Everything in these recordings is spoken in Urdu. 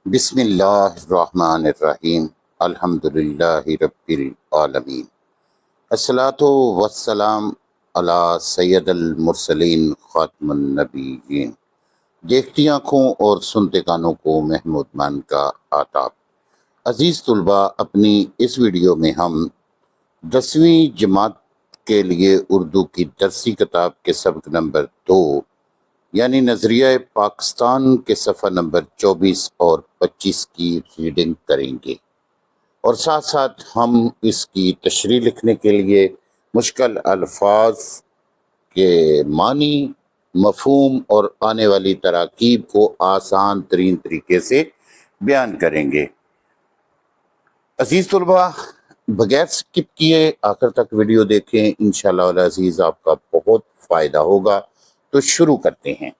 بسم اللہ الرحمن الرحیم الحمدللہ رب العالمین الصلاۃ والسلام علی سید المرسلین خاتم النبیین۔ دیکھتی آنکھوں اور سنتے کانوں کو محمود مان کا آداب۔ عزیز طلباء، اپنی اس ویڈیو میں ہم 10ویں جماعت کے لیے اردو کی درسی کتاب کے سبق نمبر 2 یعنی نظریہ پاکستان کے صفحہ نمبر 24 اور 25 کی ریڈنگ کریں گے، اور ساتھ ساتھ ہم اس کی تشریح لکھنے کے لیے مشکل الفاظ کے معنی، مفہوم اور آنے والی تراکیب کو آسان ترین طریقے سے بیان کریں گے۔ عزیز طلباء، بغیر سکپ کیے آخر تک ویڈیو دیکھیں، انشاءاللہ العزیز آپ کا بہت فائدہ ہوگا۔ تو شروع کرتے ہیں۔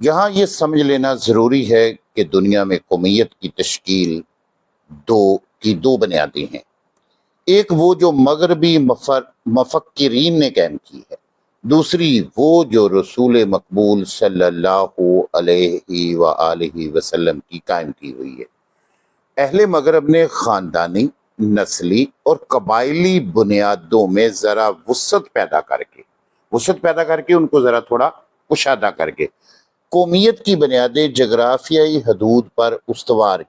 یہاں یہ سمجھ لینا ضروری ہے کہ دنیا میں قومیت کی تشکیل دو بنیادیں ہیں۔ ایک وہ جو مغربی مفکرین نے قائم کی ہے، دوسری وہ جو رسول مقبول صلی اللہ علیہ وآلہ وسلم کی قائم کی ہوئی ہے۔ اہل مغرب نے خاندانی، نسلی اور قبائلی بنیادوں میں ذرا وسعت پیدا کر کے ان کو ذرا تھوڑا کشادہ کر کے قومیت کی بنیادیں جغرافیائی حدود پر استوار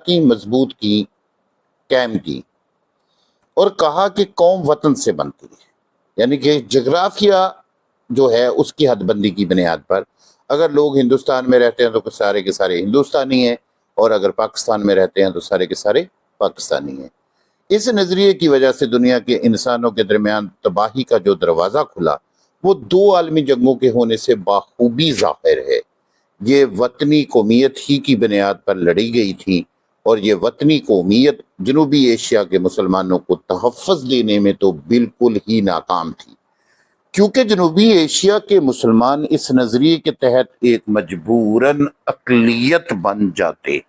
کی، مضبوط کی، قائم کی، اور کہا کہ قوم وطن سے بنتی ہے، یعنی کہ جغرافیہ جو ہے اس کی حد بندی کی بنیاد پر اگر لوگ ہندوستان میں رہتے ہیں تو سارے کے سارے ہندوستانی ہیں، اور اگر پاکستان میں رہتے ہیں تو سارے کے سارے پاکستانی ہیں۔ اس نظریے کی وجہ سے دنیا کے انسانوں کے درمیان تباہی کا جو دروازہ کھلا وہ 2 عالمی جنگوں کے ہونے سے بخوبی ظاہر ہے۔ یہ وطنی قومیت ہی کی بنیاد پر لڑی گئی تھی، اور یہ وطنی قومیت جنوبی ایشیا کے مسلمانوں کو تحفظ دینے میں تو بالکل ہی ناکام تھی، کیونکہ جنوبی ایشیا کے مسلمان اس نظریے کے تحت ایک مجبوراً اقلیت بن جاتے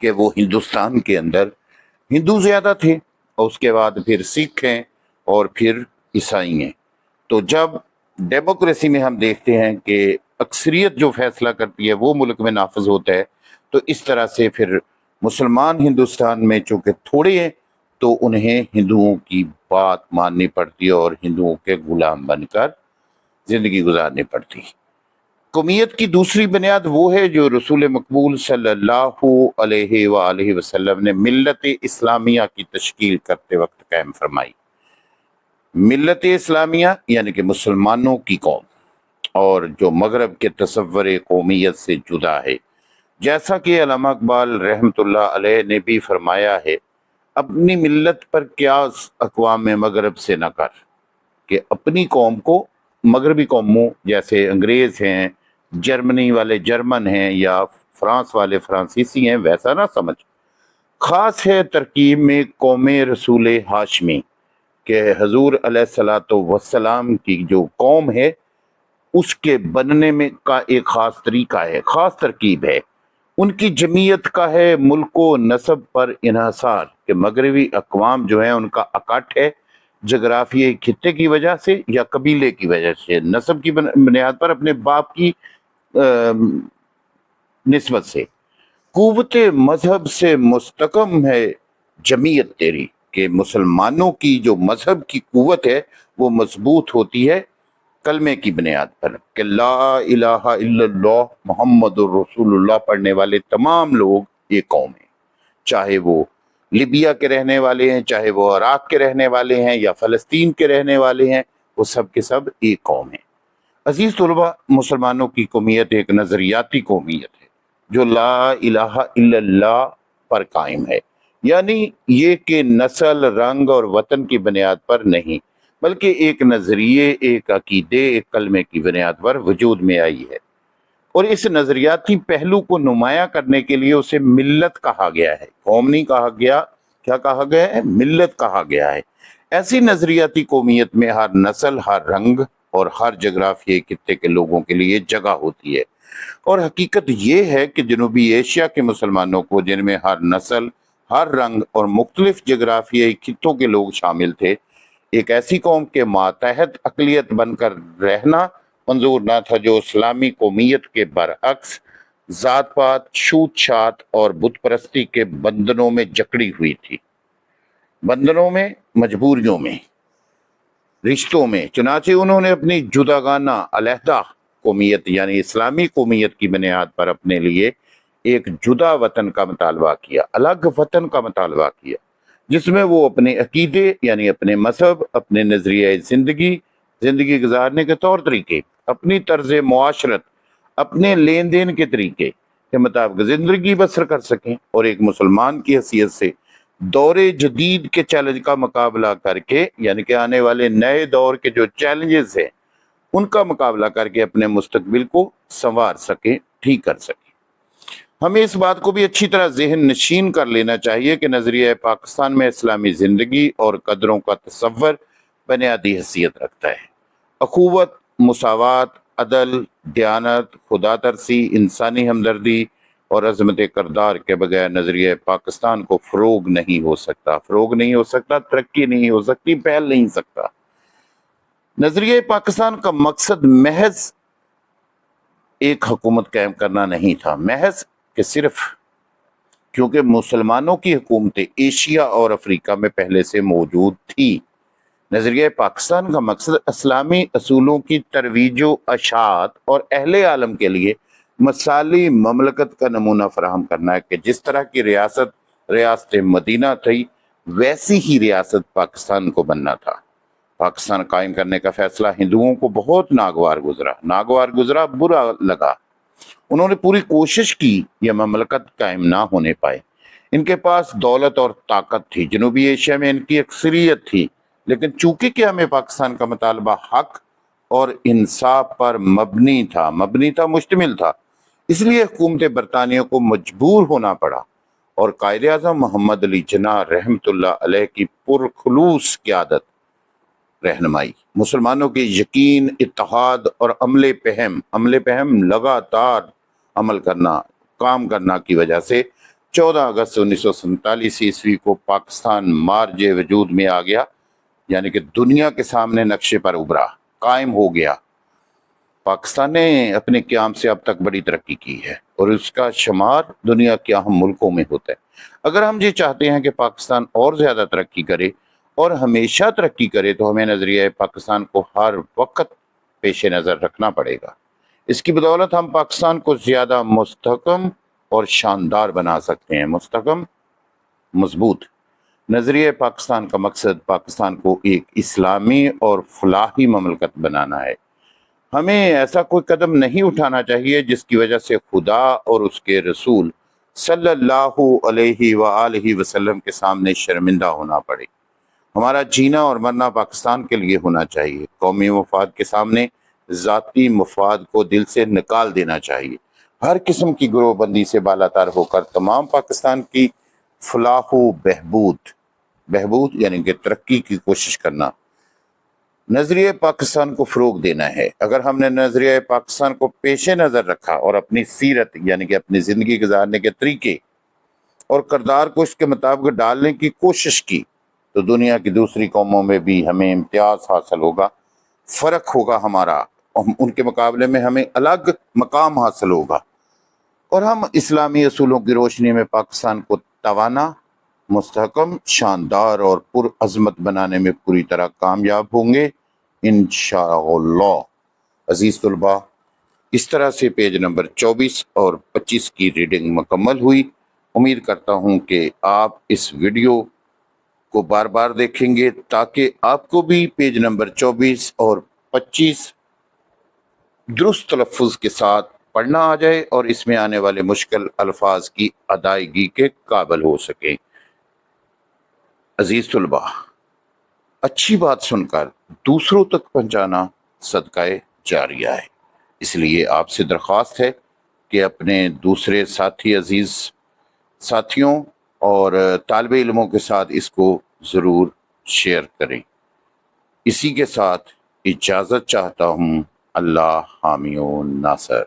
کہ وہ ہندوستان کے اندر ہندو زیادہ تھے، اور اس کے بعد پھر سکھ ہیں اور پھر عیسائی ہیں۔ تو جب ڈیموکریسی میں ہم دیکھتے ہیں کہ اکثریت جو فیصلہ کرتی ہے وہ ملک میں نافذ ہوتا ہے، تو اس طرح سے پھر مسلمان ہندوستان میں چونکہ تھوڑے ہیں تو انہیں ہندوؤں کی بات ماننی پڑتی ہے اور ہندوؤں کے غلام بن کر زندگی گزارنی پڑتی ہے۔ قومیت کی دوسری بنیاد وہ ہے جو رسول مقبول صلی اللہ علیہ وآلہ وسلم نے ملت اسلامیہ کی تشکیل کرتے وقت قائم فرمائی۔ ملت اسلامیہ یعنی کہ مسلمانوں کی قوم، اور جو مغرب کے تصور قومیت سے جدا ہے، جیسا کہ علامہ اقبال رحمۃ اللہ علیہ نے بھی فرمایا ہے، اپنی ملت پر قیاس اقوام مغرب سے نہ کر، کہ اپنی قوم کو مغربی قوموں جیسے انگریز ہیں، جرمنی والے جرمن ہیں، یا فرانس والے فرانسیسی ہیں ویسا نہ سمجھ۔ خاص ہے ترکیب میں قوم رسول ہاشمی، کہ حضور علیہ الصلوۃ والسلام کی جو قوم ہے اس کے بننے میں کا ایک خاص طریقہ ہے، خاص ترکیب ہے۔ ان کی جمعیت کا ہے ملک و نسب پر انحصار، کہ مغربی اقوام جو ہیں ان کا اکٹ ہے جغرافیائی خطے کی وجہ سے یا قبیلے کی وجہ سے، نسب کی بنیاد پر اپنے باپ کی نسبت سے۔ قوت مذہب سے مستحکم ہے جمعیت تیری، کہ مسلمانوں کی جو مذہب کی قوت ہے وہ مضبوط ہوتی ہے کلمے کی بنیاد پر، کہ لا الہ الا اللہ محمد الرسول اللہ پڑھنے والے تمام لوگ ایک قوم ہیں، چاہے وہ لیبیا کے رہنے والے ہیں، چاہے وہ عراق کے رہنے والے ہیں یا فلسطین کے رہنے والے ہیں، وہ سب کے سب ایک قوم ہیں۔ عزیز طلباء، مسلمانوں کی قومیت ایک نظریاتی قومیت ہے جو لا الہ الا اللہ پر قائم ہے، یعنی یہ کہ نسل، رنگ اور وطن کی بنیاد پر نہیں، بلکہ ایک نظریے، ایک عقیدے، ایک کلمے کی بنیاد پر وجود میں آئی ہے، اور اس نظریاتی پہلو کو نمایاں کرنے کے لیے اسے ملت کہا گیا ہے، قوم نہیں کہا گیا۔ کیا کہا گیا ہے؟ ملت کہا گیا ہے۔ ایسی نظریاتی قومیت میں ہر نسل، ہر رنگ اور ہر جغرافیائی خطے کے لوگوں کے لیے جگہ ہوتی ہے، اور حقیقت یہ ہے کہ جنوبی ایشیا کے مسلمانوں کو، جن میں ہر نسل، ہر رنگ اور مختلف جغرافیائی خطوں کے لوگ شامل تھے، ایک ایسی قوم کے ماتحت اقلیت بن کر رہنا منظور نہ تھا جو اسلامی قومیت کے برعکس ذات پات، چھوت چھات اور بت پرستی کے بندنوں میں جکڑی ہوئی تھی، بندنوں میں، مجبوریوں میں، رشتوں میں۔ چنانچہ انہوں نے اپنی جداگانہ علیحدہ قومیت یعنی اسلامی قومیت کی بنیاد پر اپنے لیے ایک جدا وطن کا مطالبہ کیا، الگ وطن کا مطالبہ کیا، جس میں وہ اپنے عقیدے یعنی اپنے مذہب، اپنے نظریہ زندگی گزارنے کے طور طریقے، اپنی طرز معاشرت، اپنے لین دین کے طریقے کے مطابق زندگی بسر کر سکیں، اور ایک مسلمان کی حیثیت سے دور جدید کے چیلنج کا مقابلہ کر کے، یعنی کہ آنے والے نئے دور کے جو چیلنجز ہیں ان کا مقابلہ کر کے اپنے مستقبل کو سنوار سکیں، ٹھیک کر سکیں۔ ہمیں اس بات کو بھی اچھی طرح ذہن نشین کر لینا چاہیے کہ نظریہ پاکستان میں اسلامی زندگی اور قدروں کا تصور بنیادی حیثیت رکھتا ہے۔ اخوت، مساوات، عدل، دیانت، خدا ترسی، انسانی ہمدردی اور عظمت کردار کے بغیر نظریہ پاکستان کو فروغ نہیں ہو سکتا، ترقی نہیں ہو سکتی، پھیل نہیں سکتا۔ نظریہ پاکستان کا مقصد محض ایک حکومت قائم کرنا نہیں تھا، محض کہ صرف کیونکہ مسلمانوں کی حکومتیں ایشیا اور افریقہ میں پہلے سے موجود تھی۔ نظریہ پاکستان کا مقصد اسلامی اصولوں کی ترویج و اشاعت اور اہل عالم کے لیے مثالی مملکت کا نمونہ فراہم کرنا ہے کہ جس طرح کی ریاست مدینہ تھی، ویسی ہی ریاست پاکستان کو بننا تھا۔ پاکستان قائم کرنے کا فیصلہ ہندوؤں کو بہت ناگوار گزرا، برا لگا۔ انہوں نے پوری کوشش کی، یہ مملکت قائم نہ ہونے پائے۔ ان کے پاس دولت اور طاقت تھی، جنوبی ایشیا میں ان کی اکثریت تھی، لیکن چونکہ کہ ہمیں پاکستان کا مطالبہ حق اور انصاف پر مشتمل تھا، اس لیے حکومت برطانیہ کو مجبور ہونا پڑا، اور قائد اعظم محمد علی جناح رحمۃ اللہ علیہ کی پرخلوص قیادت، رہنمائی، مسلمانوں کے یقین، اتحاد اور عمل پہم لگاتار کام کرنا کی وجہ سے 14 اگست 1947 عیسوی کو پاکستان مارج وجود میں آ گیا، یعنی کہ دنیا کے سامنے نقشے پر ابھرا، قائم ہو گیا۔ پاکستان نے اپنے قیام سے اب تک بڑی ترقی کی ہے، اور اس کا شمار دنیا کے اہم ملکوں میں ہوتا ہے۔ اگر ہم یہ چاہتے ہیں کہ پاکستان اور زیادہ ترقی کرے اور ہمیشہ ترقی کرے، تو ہمیں نظریہ پاکستان کو ہر وقت پیش نظر رکھنا پڑے گا۔ اس کی بدولت ہم پاکستان کو زیادہ مستحکم اور شاندار بنا سکتے ہیں، مستحکم، مضبوط۔ نظریہ پاکستان کا مقصد پاکستان کو ایک اسلامی اور فلاحی مملکت بنانا ہے۔ ہمیں ایسا کوئی قدم نہیں اٹھانا چاہیے جس کی وجہ سے خدا اور اس کے رسول صلی اللہ علیہ وآلہ وسلم کے سامنے شرمندہ ہونا پڑے۔ ہمارا جینا اور مرنا پاکستان کے لیے ہونا چاہیے۔ قومی مفاد کے سامنے ذاتی مفاد کو دل سے نکال دینا چاہیے۔ ہر قسم کی گروہ بندی سے بالاتر ہو کر تمام پاکستان کی فلاح و بہبود یعنی کہ ترقی کی کوشش کرنا، نظریہ پاکستان کو فروغ دینا ہے۔ اگر ہم نے نظریہ پاکستان کو پیش نظر رکھا اور اپنی سیرت یعنی کہ اپنی زندگی گزارنے کے طریقے اور کردار کو اس کے مطابق ڈالنے کی کوشش کی، تو دنیا کی دوسری قوموں میں بھی ہمیں امتیاز حاصل ہوگا، فرق ہوگا ہمارا، ان کے مقابلے میں ہمیں الگ مقام حاصل ہوگا، اور ہم اسلامی اصولوں کی روشنی میں پاکستان کو توانا، مستحکم، شاندار اور پرعظمت بنانے میں پوری طرح کامیاب ہوں گے انشاءاللہ۔ عزیز طلباء، اس طرح سے پیج نمبر 24 اور 25 کی ریڈنگ مکمل ہوئی۔ امید کرتا ہوں کہ آپ اس ویڈیو کو بار بار دیکھیں گے تاکہ آپ کو بھی پیج نمبر 24 اور 25 درست تلفظ کے ساتھ پڑھنا آ جائے اور اس میں آنے والے مشکل الفاظ کی ادائیگی کے قابل ہو سکیں۔ عزیز طلباء، اچھی بات سن کر دوسروں تک پہنچانا صدقہ جاریہ ہے، اس لیے آپ سے درخواست ہے کہ اپنے دوسرے عزیز ساتھیوں اور طالب علموں کے ساتھ اس کو ضرور شیئر کریں۔ اسی کے ساتھ اجازت چاہتا ہوں۔ اللہ حامی و ناصر۔